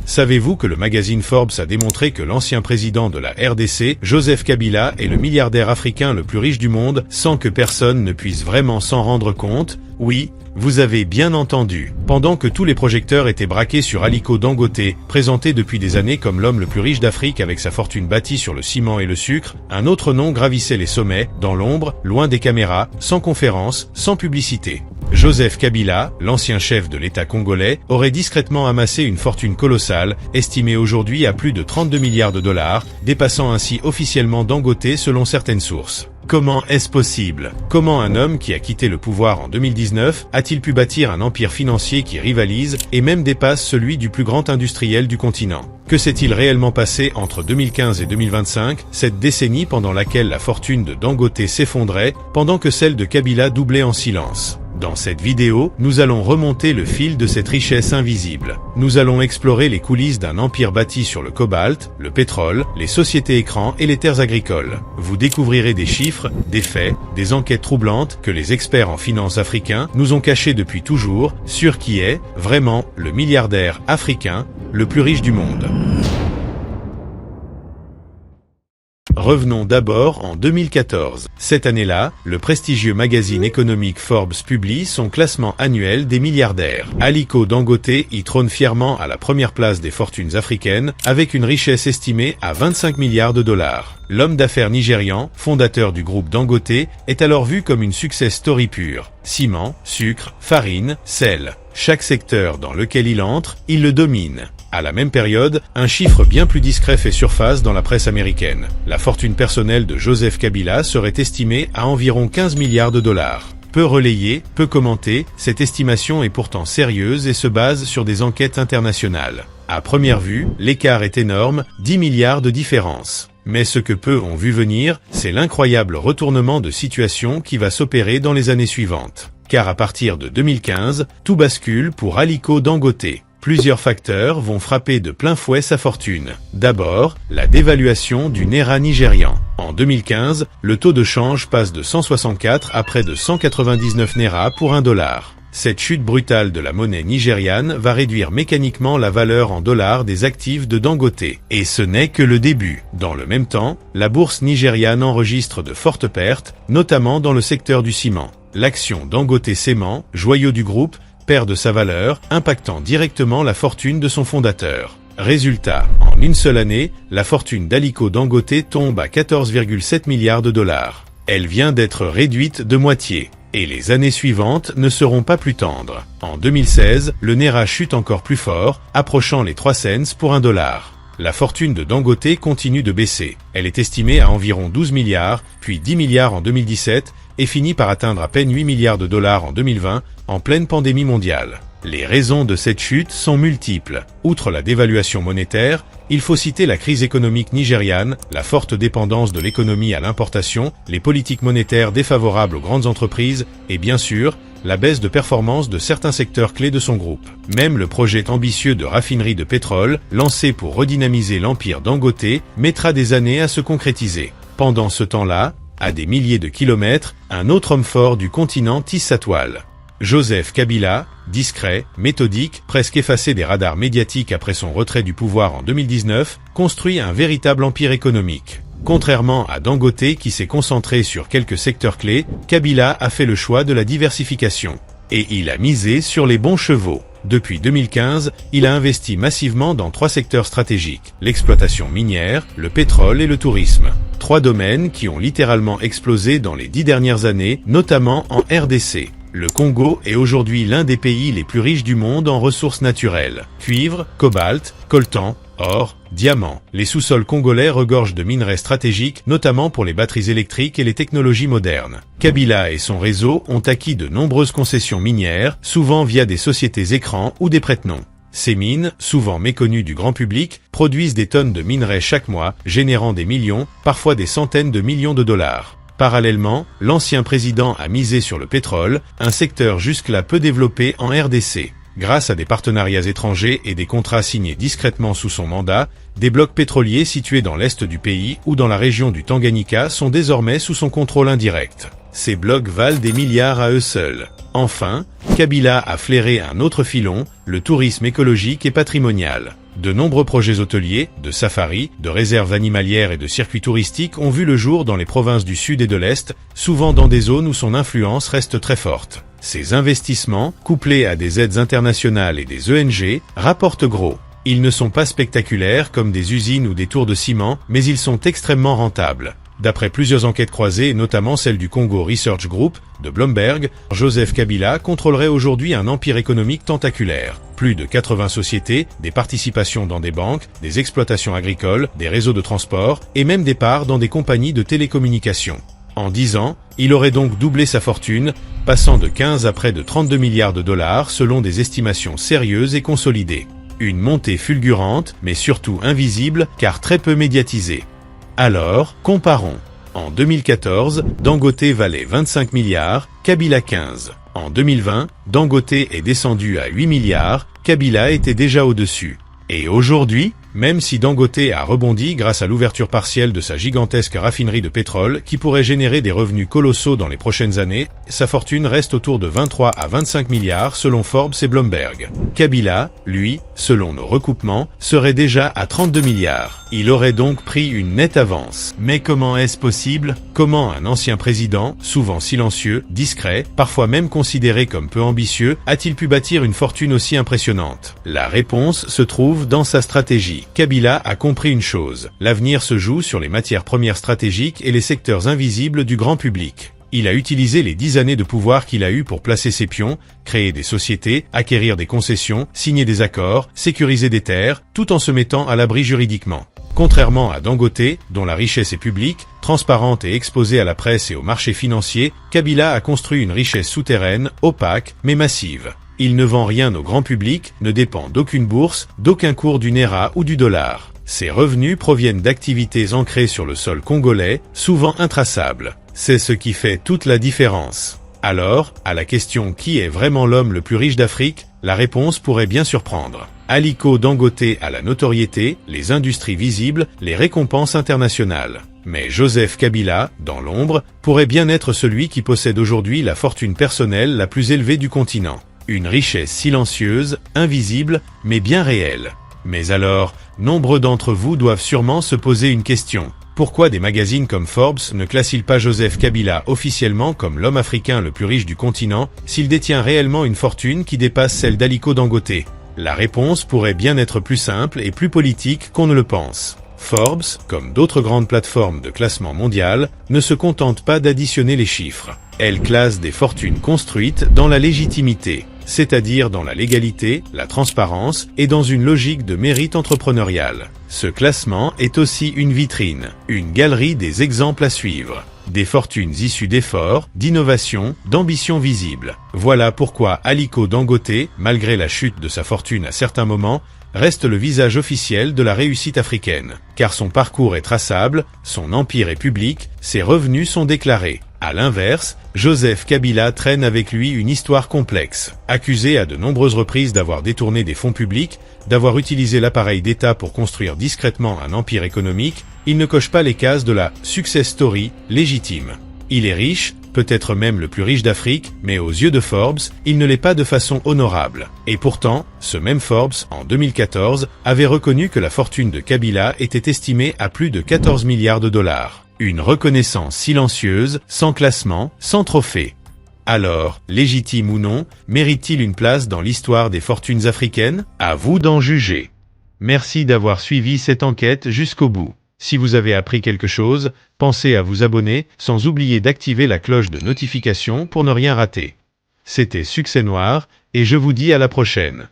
Savez-vous que le magazine Forbes a démontré que l'ancien président de la RDC, Joseph Kabila, est le milliardaire africain le plus riche du monde, sans que personne ne puisse vraiment s'en rendre compte? Oui, vous avez bien entendu. Pendant que tous les projecteurs étaient braqués sur Aliko Dangote, présenté depuis des années comme l'homme le plus riche d'Afrique avec sa fortune bâtie sur le ciment et le sucre, un autre nom gravissait les sommets, dans l'ombre, loin des caméras, sans conférence, sans publicité. Joseph Kabila, l'ancien chef de l'État congolais, aurait discrètement amassé une fortune colossale, estimée aujourd'hui à plus de 32 milliards de dollars, dépassant ainsi officiellement Dangote selon certaines sources. Comment est-ce possible? Comment un homme qui a quitté le pouvoir en 2019 a-t-il pu bâtir un empire financier qui rivalise et même dépasse celui du plus grand industriel du continent? Que s'est-il réellement passé entre 2015 et 2025, cette décennie pendant laquelle la fortune de Dangote s'effondrait, pendant que celle de Kabila doublait en silence? Dans cette vidéo, nous allons remonter le fil de cette richesse invisible. Nous allons explorer les coulisses d'un empire bâti sur le cobalt, le pétrole, les sociétés écrans et les terres agricoles. Vous découvrirez des chiffres, des faits, des enquêtes troublantes que les experts en finance africains nous ont cachés depuis toujours sur qui est, vraiment, le milliardaire africain, le plus riche du monde. Revenons d'abord en 2014. Cette année-là, le prestigieux magazine économique Forbes publie son classement annuel des milliardaires. Aliko Dangote y trône fièrement à la première place des fortunes africaines, avec une richesse estimée à 25 milliards de dollars. L'homme d'affaires nigérian, fondateur du groupe Dangote, est alors vu comme une success story pure. Ciment, sucre, farine, sel. Chaque secteur dans lequel il entre, il le domine. À la même période, un chiffre bien plus discret fait surface dans la presse américaine. La fortune personnelle de Joseph Kabila serait estimée à environ 15 milliards de dollars. Peu relayée, peu commentée, cette estimation est pourtant sérieuse et se base sur des enquêtes internationales. À première vue, l'écart est énorme, 10 milliards de différence. Mais ce que peu ont vu venir, c'est l'incroyable retournement de situation qui va s'opérer dans les années suivantes. Car à partir de 2015, tout bascule pour Aliko Dangote. Plusieurs facteurs vont frapper de plein fouet sa fortune. D'abord, la dévaluation du naira nigérian. En 2015, le taux de change passe de 164 à près de 199 naira pour $1. Cette chute brutale de la monnaie nigériane va réduire mécaniquement la valeur en dollars des actifs de Dangote. Et ce n'est que le début. Dans le même temps, la bourse nigériane enregistre de fortes pertes, notamment dans le secteur du ciment. L'action Dangote Cement, joyau du groupe, perd de sa valeur, impactant directement la fortune de son fondateur. Résultat, en une seule année, la fortune d'Aliko Dangote tombe à 14,7 milliards de dollars. Elle vient d'être réduite de moitié. Et les années suivantes ne seront pas plus tendres. En 2016, le naira chute encore plus fort, approchant les 3 cents pour $1. La fortune de Dangote continue de baisser. Elle est estimée à environ 12 milliards, puis 10 milliards en 2017, et finit par atteindre à peine 8 milliards de dollars en 2020, en pleine pandémie mondiale. Les raisons de cette chute sont multiples. Outre la dévaluation monétaire, il faut citer la crise économique nigériane, la forte dépendance de l'économie à l'importation, les politiques monétaires défavorables aux grandes entreprises, et bien sûr, la baisse de performance de certains secteurs clés de son groupe. Même le projet ambitieux de raffinerie de pétrole, lancé pour redynamiser l'empire Dangote, mettra des années à se concrétiser. Pendant ce temps-là, à des milliers de kilomètres, un autre homme fort du continent tisse sa toile. Joseph Kabila, discret, méthodique, presque effacé des radars médiatiques après son retrait du pouvoir en 2019, construit un véritable empire économique. Contrairement à Dangote qui s'est concentré sur quelques secteurs clés, Kabila a fait le choix de la diversification. Et il a misé sur les bons chevaux. Depuis 2015, il a investi massivement dans 3 secteurs stratégiques, l'exploitation minière, le pétrole et le tourisme. 3 domaines qui ont littéralement explosé dans les 10 dernières années, notamment en RDC. Le Congo est aujourd'hui l'un des pays les plus riches du monde en ressources naturelles. Cuivre, cobalt, coltan, or, diamant. Les sous-sols congolais regorgent de minerais stratégiques, notamment pour les batteries électriques et les technologies modernes. Kabila et son réseau ont acquis de nombreuses concessions minières, souvent via des sociétés écrans ou des prête-noms. Ces mines, souvent méconnues du grand public, produisent des tonnes de minerais chaque mois, générant des millions, parfois des centaines de millions de dollars. Parallèlement, l'ancien président a misé sur le pétrole, un secteur jusque-là peu développé en RDC. Grâce à des partenariats étrangers et des contrats signés discrètement sous son mandat, des blocs pétroliers situés dans l'est du pays ou dans la région du Tanganyika sont désormais sous son contrôle indirect. Ces blocs valent des milliards à eux seuls. Enfin, Kabila a flairé un autre filon, le tourisme écologique et patrimonial. De nombreux projets hôteliers, de safaris, de réserves animalières et de circuits touristiques ont vu le jour dans les provinces du Sud et de l'Est, souvent dans des zones où son influence reste très forte. Ces investissements, couplés à des aides internationales et des ONG, rapportent gros. Ils ne sont pas spectaculaires comme des usines ou des tours de ciment, mais ils sont extrêmement rentables. D'après plusieurs enquêtes croisées, notamment celle du Congo Research Group, de Bloomberg, Joseph Kabila contrôlerait aujourd'hui un empire économique tentaculaire. Plus de 80 sociétés, des participations dans des banques, des exploitations agricoles, des réseaux de transport et même des parts dans des compagnies de télécommunications. En 10 ans, il aurait donc doublé sa fortune, passant de 15 à près de 32 milliards de dollars selon des estimations sérieuses et consolidées. Une montée fulgurante, mais surtout invisible, car très peu médiatisée. Alors, comparons. En 2014, Dangote valait 25 milliards, Kabila 15. En 2020, Dangote est descendu à 8 milliards, Kabila était déjà au-dessus. Et aujourd'hui, même si Dangote a rebondi grâce à l'ouverture partielle de sa gigantesque raffinerie de pétrole qui pourrait générer des revenus colossaux dans les prochaines années, sa fortune reste autour de 23 à 25 milliards selon Forbes et Bloomberg. Kabila, lui, selon nos recoupements, serait déjà à 32 milliards. Il aurait donc pris une nette avance. Mais comment est-ce possible? Comment un ancien président, souvent silencieux, discret, parfois même considéré comme peu ambitieux, a-t-il pu bâtir une fortune aussi impressionnante? La réponse se trouve dans sa stratégie. Kabila a compris une chose, l'avenir se joue sur les matières premières stratégiques et les secteurs invisibles du grand public. Il a utilisé les 10 années de pouvoir qu'il a eu pour placer ses pions, créer des sociétés, acquérir des concessions, signer des accords, sécuriser des terres, tout en se mettant à l'abri juridiquement. Contrairement à Dangote, dont la richesse est publique, transparente et exposée à la presse et aux marchés financiers, Kabila a construit une richesse souterraine, opaque, mais massive. Il ne vend rien au grand public, ne dépend d'aucune bourse, d'aucun cours du Naira ou du dollar. Ses revenus proviennent d'activités ancrées sur le sol congolais, souvent intraçables. C'est ce qui fait toute la différence. Alors, à la question qui est vraiment l'homme le plus riche d'Afrique, la réponse pourrait bien surprendre. Aliko Dangote a la notoriété, les industries visibles, les récompenses internationales. Mais Joseph Kabila, dans l'ombre, pourrait bien être celui qui possède aujourd'hui la fortune personnelle la plus élevée du continent. Une richesse silencieuse, invisible, mais bien réelle. Mais alors, nombre d'entre vous doivent sûrement se poser une question. Pourquoi des magazines comme Forbes ne classent-ils pas Joseph Kabila officiellement comme l'homme africain le plus riche du continent s'il détient réellement une fortune qui dépasse celle d'Aliko Dangote? La réponse pourrait bien être plus simple et plus politique qu'on ne le pense. Forbes, comme d'autres grandes plateformes de classement mondial, ne se contente pas d'additionner les chiffres. Elle classe des fortunes construites dans la légitimité, c'est-à-dire dans la légalité, la transparence et dans une logique de mérite entrepreneurial. Ce classement est aussi une vitrine, une galerie des exemples à suivre. Des fortunes issues d'efforts, d'innovation, d'ambition visible. Voilà pourquoi Aliko Dangote, malgré la chute de sa fortune à certains moments, reste le visage officiel de la réussite africaine. Car son parcours est traçable, son empire est public, ses revenus sont déclarés. À l'inverse, Joseph Kabila traîne avec lui une histoire complexe. Accusé à de nombreuses reprises d'avoir détourné des fonds publics, d'avoir utilisé l'appareil d'État pour construire discrètement un empire économique, il ne coche pas les cases de la « success story » légitime. Il est riche, peut-être même le plus riche d'Afrique, mais aux yeux de Forbes, il ne l'est pas de façon honorable. Et pourtant, ce même Forbes, en 2014, avait reconnu que la fortune de Kabila était estimée à plus de 14 milliards de dollars. Une reconnaissance silencieuse, sans classement, sans trophée. Alors, légitime ou non, mérite-t-il une place dans l'histoire des fortunes africaines? À vous d'en juger. Merci d'avoir suivi cette enquête jusqu'au bout. Si vous avez appris quelque chose, pensez à vous abonner, sans oublier d'activer la cloche de notification pour ne rien rater. C'était Succès Noir, et je vous dis à la prochaine.